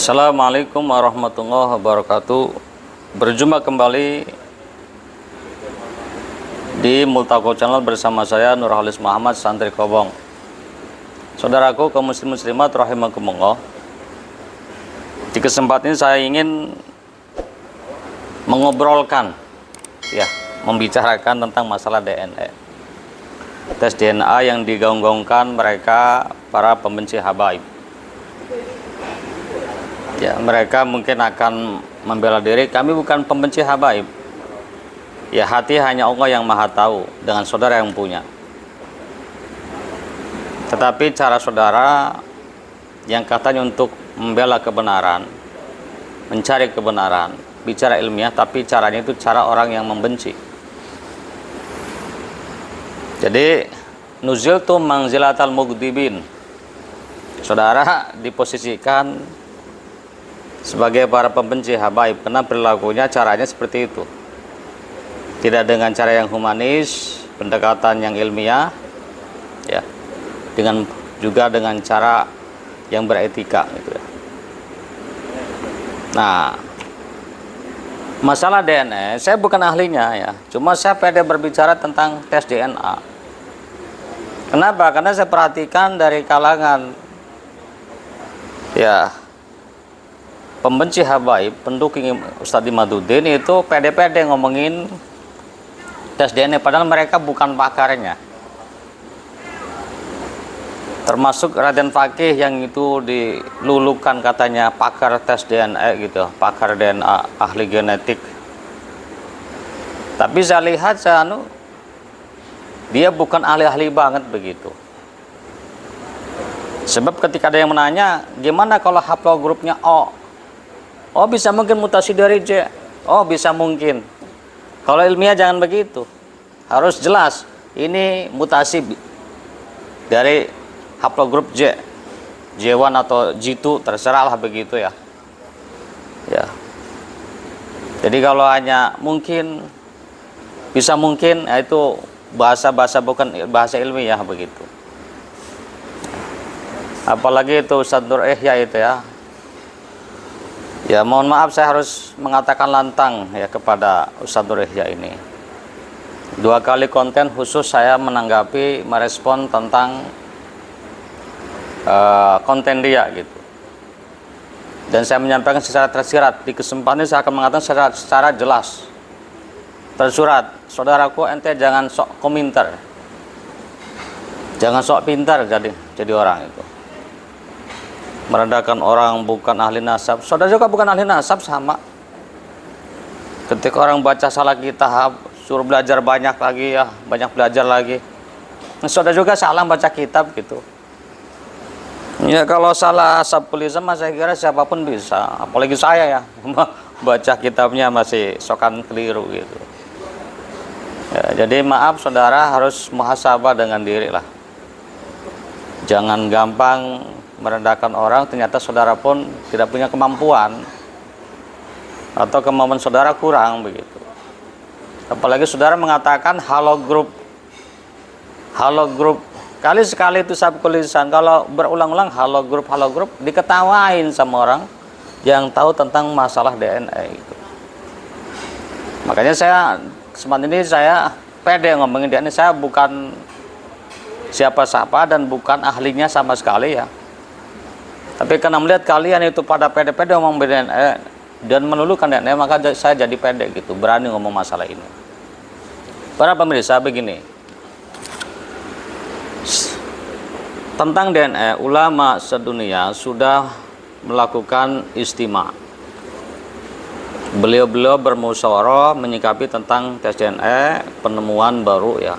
Assalamualaikum warahmatullahi wabarakatuh. Berjumpa kembali di Multaqo Channel bersama saya Nurhalis Muhammad, Santri Kobong. Saudaraku kaum muslim muslimat rahimakumullah. Di kesempatan ini saya ingin mengobrolkan, membicarakan tentang masalah DNA. Tes DNA yang digaung-gaungkan mereka para pembenci habaib. Ya, mereka mungkin akan membela diri, kami bukan pembenci habaib. Ya, hati hanya Allah yang maha tahu dengan saudara yang punya. Tetapi cara saudara yang katanya untuk membela kebenaran, mencari kebenaran, bicara ilmiah, tapi caranya itu cara orang yang membenci. Jadi, nuziltu manzilatal mughdibin. Saudara diposisikan sebagai para pembenci habaib, karena perilakunya caranya seperti itu, tidak dengan cara yang humanis, pendekatan yang ilmiah, ya, dengan cara yang beretika, gitu ya. Nah, masalah DNA, saya bukan ahlinya ya, cuma saya pede berbicara tentang tes DNA. Kenapa? Karena saya perhatikan dari kalangan pembenci habaib, pendukung Ustadz Imaduddin itu pede-pede ngomongin tes DNA, padahal mereka bukan pakarnya. Termasuk Raden Fakih yang itu dilulukan katanya pakar tes DNA gitu, pakar DNA, ahli genetik. Tapi saya lihat dia bukan ahli-ahli banget begitu. Sebab ketika ada yang menanya, gimana kalau haplogrupnya O? Oh, bisa mungkin mutasi dari J. Oh, bisa mungkin. Kalau ilmiah jangan begitu. Harus jelas, ini mutasi dari haplogrup J. J1 atau G2, terserahlah begitu ya. Ya. Jadi kalau hanya mungkin, bisa mungkin, itu bahasa-bahasa bukan bahasa ilmiah begitu. Apalagi itu Ustadz Nur Ihya itu ya. Ya, mohon maaf saya harus mengatakan lantang ya kepada Ustadz Nur Ihya ini. 2 kali konten khusus saya menanggapi, merespon tentang konten dia gitu. Dan saya menyampaikan secara tersirat. Di kesempatan ini saya akan mengatakan secara jelas, tersurat. Saudaraku, ente jangan sok komentar, jangan sok pintar jadi orang itu. Merendahkan orang bukan ahli nasab. Saudara juga bukan ahli nasab, sama. Ketika orang baca salah kitab, suruh belajar banyak lagi ya, banyak belajar lagi. Nah, saudara juga salah baca kitab gitu. Ya, kalau salah sabkulism saya kira siapapun bisa, apalagi saya ya, baca kitabnya masih sokan keliru gitu. Ya, jadi maaf saudara, harus muhasabah dengan diri lah. Jangan gampang merendahkan orang, ternyata saudara pun tidak punya kemampuan atau kemampuan saudara kurang begitu. Apalagi saudara mengatakan halogrup, kali sekali itu sabkul lisan, kalau berulang-ulang halogrup diketawain sama orang yang tahu tentang masalah DNA itu. Makanya saya kesempatan ini saya pede ngomongin DNA. Saya bukan siapa-siapa dan bukan ahlinya sama sekali ya. Tapi karena melihat kalian itu pada pede-pede ngomong DNA dan melulukan DNA, maka saya jadi pede gitu, berani ngomong masalah ini. Para pemirsa, begini. Tentang DNA, ulama sedunia sudah melakukan istima. Beliau-beliau bermusyawarah menyikapi tentang tes DNA, penemuan baru ya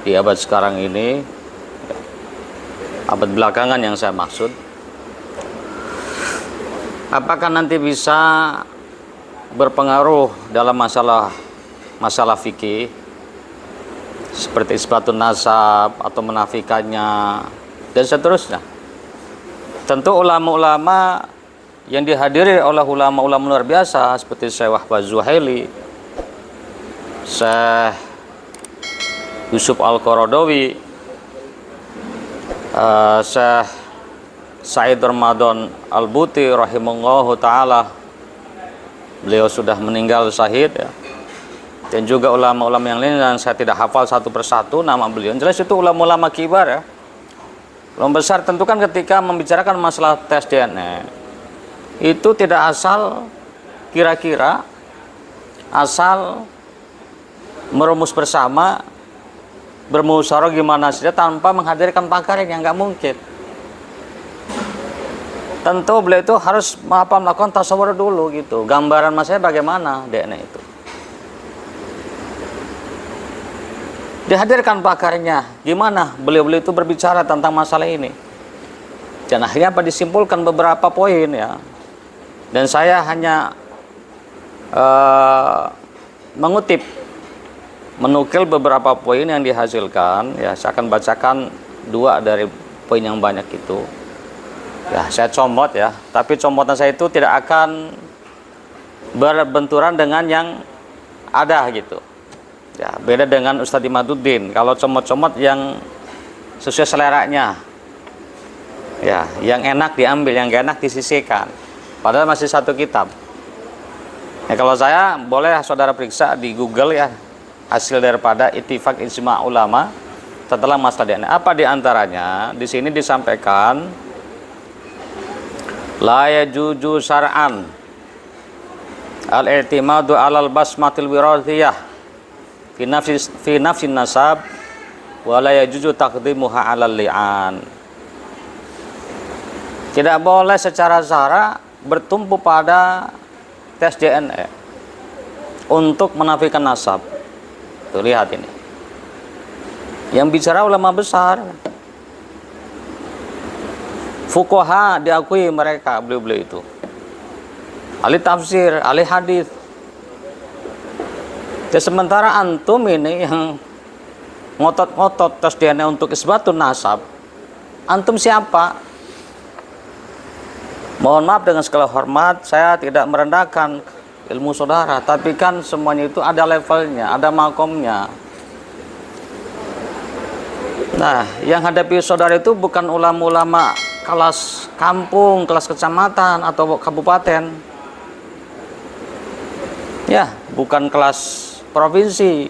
di abad sekarang ini, abad belakangan yang saya maksud. Apakah nanti bisa berpengaruh dalam masalah fikih seperti isbatun nasab atau menafikannya dan seterusnya? Tentu ulama-ulama yang dihadiri oleh ulama-ulama luar biasa seperti Syekh Wahbah Zuhaili, Syekh Yusuf Al-Qaradawi, Syekh Said Ramadan Al-Buti rahimahullahu taala, beliau sudah meninggal syahid ya. Dan juga ulama-ulama yang lain yang saya tidak hafal satu persatu nama beliau. Jelas itu ulama-ulama kibar ya. Ulama besar tentu kan ketika membicarakan masalah tes DNA itu tidak asal kira-kira, asal merumus bersama, bermusyawarah gimana saja tanpa menghadirkan pakar yang nggak mungkin. Tentu beliau itu harus melakukan tasawur dulu gitu, gambaran masalahnya bagaimana DNA itu. Dihadirkan pakarnya, gimana beliau-beliau itu berbicara tentang masalah ini. Dan akhirnya apa, disimpulkan beberapa poin ya. Dan saya hanya menukil beberapa poin yang dihasilkan ya. Saya akan bacakan 2 dari poin yang banyak itu. Ya, saya comot ya. Tapi comotan saya itu tidak akan berbenturan dengan yang ada gitu. Ya, beda dengan Ustadz Imaduddin. Kalau comot-comot yang sesuai seleranya, ya, yang enak diambil, yang gak enak disisihkan. Padahal masih satu kitab. Ya, kalau saya boleh saudara periksa di Google ya, hasil daripada Ittifaq Ijma Ulama setelah masalah DNA. Apa diantaranya? Di sini disampaikan, la yajuju syar'an al-i'timadu 'alal basmatil wirathiyah fi nafsin nasab wa la yajuzu taqdimuha 'alal li'an. Tidak boleh secara zahra bertumpu pada tes DNA untuk menafikan nasab. Tuh, lihat ini. Yang bicara ulama besar. Fuqaha diakui mereka, beliau-beliau itu. Ahli tafsir, ahli hadis. Ya, sementara antum ini yang ngotot-ngotot tes DNA untuk isbatun nasab, antum siapa? Mohon maaf dengan segala hormat, saya tidak merendahkan ilmu saudara, tapi kan semuanya itu ada levelnya, ada makomnya. Nah, yang hadapi saudara itu bukan ulama-ulama kelas kampung, kelas kecamatan atau kabupaten. Ya, bukan kelas provinsi,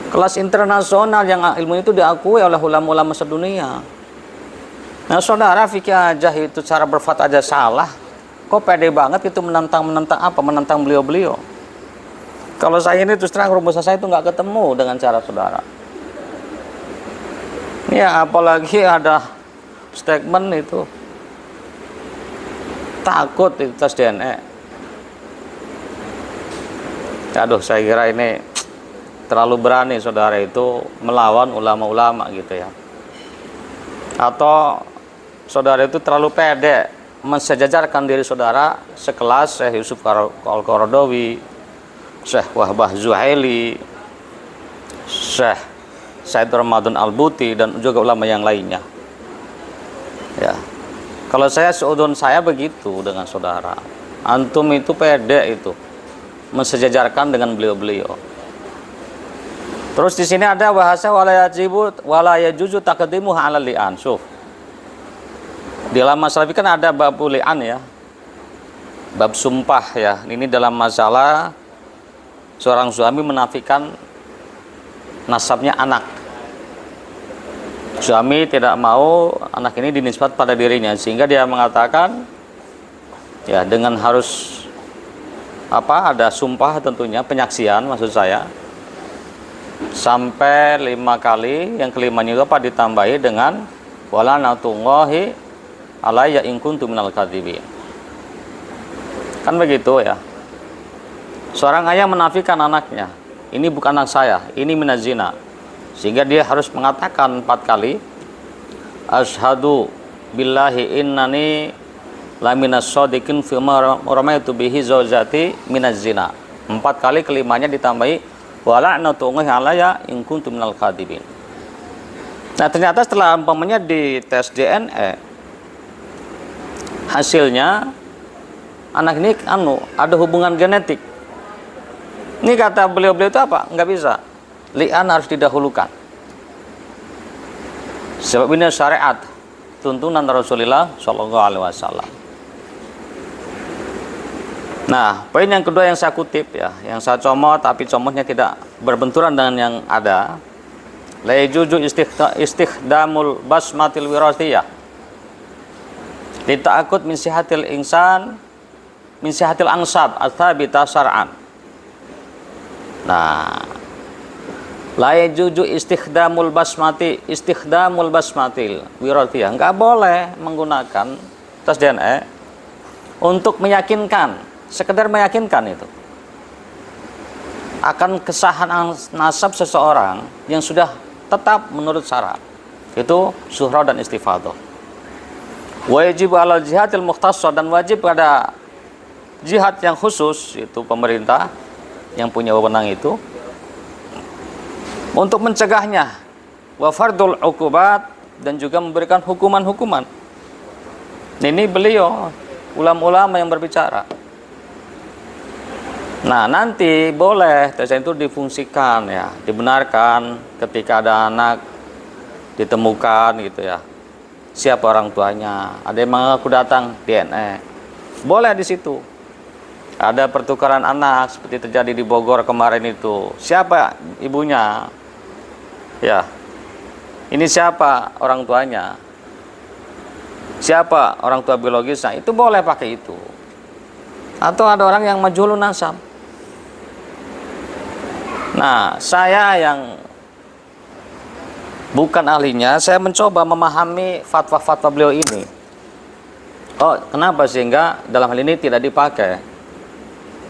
kelas internasional yang ilmu itu diakui oleh ulama-ulama sedunia. Nah, saudara fikih aja itu cara berfatwa aja salah, kok pede banget itu menentang apa, menentang beliau-beliau. Kalau saya ini terus terang rumus saya itu nggak ketemu dengan cara saudara. Ya, apalagi ada statement itu takut itu tes DNA. Aduh, saya kira ini terlalu berani saudara itu melawan ulama-ulama gitu ya. Atau saudara itu terlalu pede mensejajarkan diri saudara sekelas Syekh Yusuf Al-Qaradawi, Syekh Wahbah Zuhaili, Syekh Said Ramadan Al-Buti, dan juga ulama yang lainnya. Ya. Kalau saya seudon saya begitu dengan saudara. Antum itu pede itu mensejajarkan dengan beliau-beliau. Terus di sini ada bahasa wala yajuzu taqdimuhu 'alal li'an. Syuf. Di dalam masalah kan ada bab li'an ya. Bab sumpah ya. Ini dalam masalah seorang suami menafikan nasabnya anak. Suami tidak mau anak ini dinisbat pada dirinya, sehingga dia mengatakan ya dengan harus ada sumpah, tentunya penyaksian maksud saya, sampai 5 kali. Yang kelimanya itu ditambahi dengan wala natullahi alayya in kuntu minal kadzibin. Kan begitu ya. Seorang ayah menafikan anaknya, ini bukan anak saya, ini minaz zina, sehingga dia harus mengatakan 4 kali asyhadu billahi innani laminas shodiqin fi ma ramaitu bihi zaujati minaz zina. 4 kali, kelimanya ditambahi wa la'natullahi alayya in kuntu minal kadhibin. Nah, ternyata setelah umpamanya di tes DNA hasilnya anak ini ada hubungan genetik. Ini kata beliau-beliau itu apa? Nggak bisa. Li'an harus didahulukan. Sebab ini syariat tuntunan Rasulullah Shallallahu Alaihi Wasallam. Nah, poin yang kedua yang saya kutip ya, yang saya comot tapi comotnya tidak berbenturan dengan yang ada. La yajuzu istikhdamul basmatil wirasiyah li ta'akkud min sihatil insan min sihatil ansab ats-tsabita syar'an. Nah, la yajuzu istikhdamul basmatil wirasiyah, enggak boleh menggunakan tes DNA untuk meyakinkan, sekedar meyakinkan itu akan kesahan nasab seseorang yang sudah tetap menurut syarat, itu syuhrah dan istifadah. Wajib alal jihadil mukhtassah, dan wajib pada jihad yang khusus, itu pemerintah yang punya wewenang itu, untuk mencegahnya. Wa fardul uqubat, dan juga memberikan hukuman-hukuman. Ini beliau ulama-ulama yang berbicara. Nah, nanti boleh tes itu difungsikan ya, dibenarkan ketika ada anak ditemukan gitu ya. Siapa orang tuanya? Ada yang mengaku datang DNA. Boleh di situ. Ada pertukaran anak seperti terjadi di Bogor kemarin itu. Siapa ibunya? Ya. Ini siapa orang tuanya? Siapa orang tua biologisnya? Itu boleh pakai itu. Atau ada orang yang majhulun nasab. Nah, saya yang bukan ahlinya, saya mencoba memahami fatwa-fatwa beliau ini. Oh, kenapa sehingga dalam hal ini tidak dipakai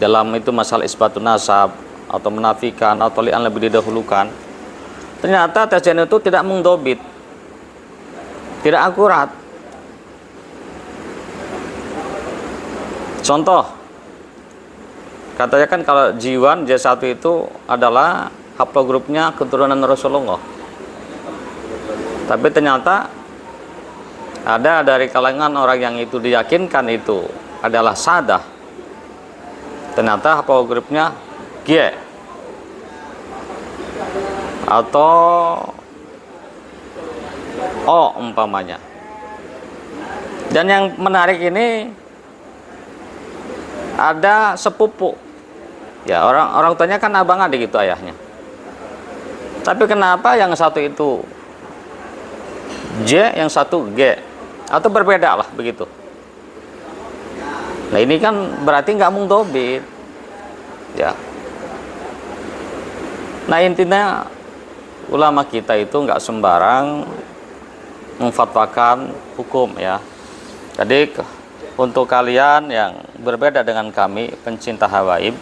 dalam itu masalah isbatun nasab atau menafikan atau li'an lebih didahulukan. Ternyata tes DNA itu tidak mendobit, tidak akurat. Contoh, katanya kan kalau Jiwan J1 itu adalah haplogrupnya keturunan Rasulullah. Tapi ternyata ada dari kalangan orang yang itu diyakinkan itu adalah sadah. Ternyata haplogrupnya G atau O umpamanya. Dan yang menarik ini ada sepupu. Ya, orang tuanya kan abang adik gitu ayahnya. Tapi kenapa yang satu itu J, yang satu G? Atau berbeda lah begitu. Nah, ini kan berarti nggak mungdobit. Ya. Nah, intinya ulama kita itu nggak sembarang memfatwakan hukum ya. Jadi untuk kalian yang berbeda dengan kami, pencinta hawaib,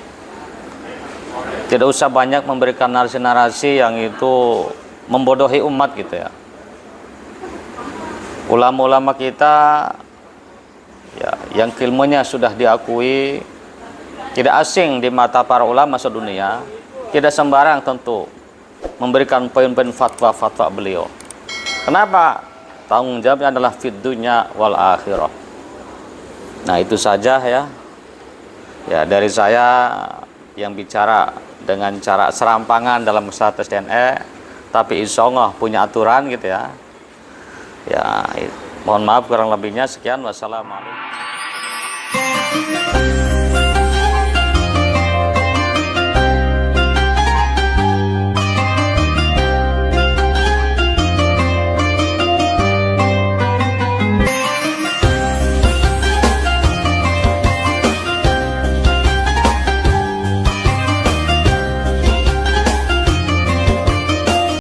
tidak usah banyak memberikan narasi-narasi yang itu membodohi umat gitu ya. Ulama-ulama kita ya, yang ilmunya sudah diakui, tidak asing di mata para ulama sedunia, tidak sembarang tentu memberikan poin-poin fatwa-fatwa beliau. Kenapa? Tanggung jawabnya adalah fid dunya wal akhirah. Nah, itu saja ya. Ya, dari saya yang bicara dengan cara serampangan dalam masalah tes DNA, tapi insya Allah punya aturan gitu ya. Ya, mohon maaf kurang lebihnya. Sekian, wassalamualaikum.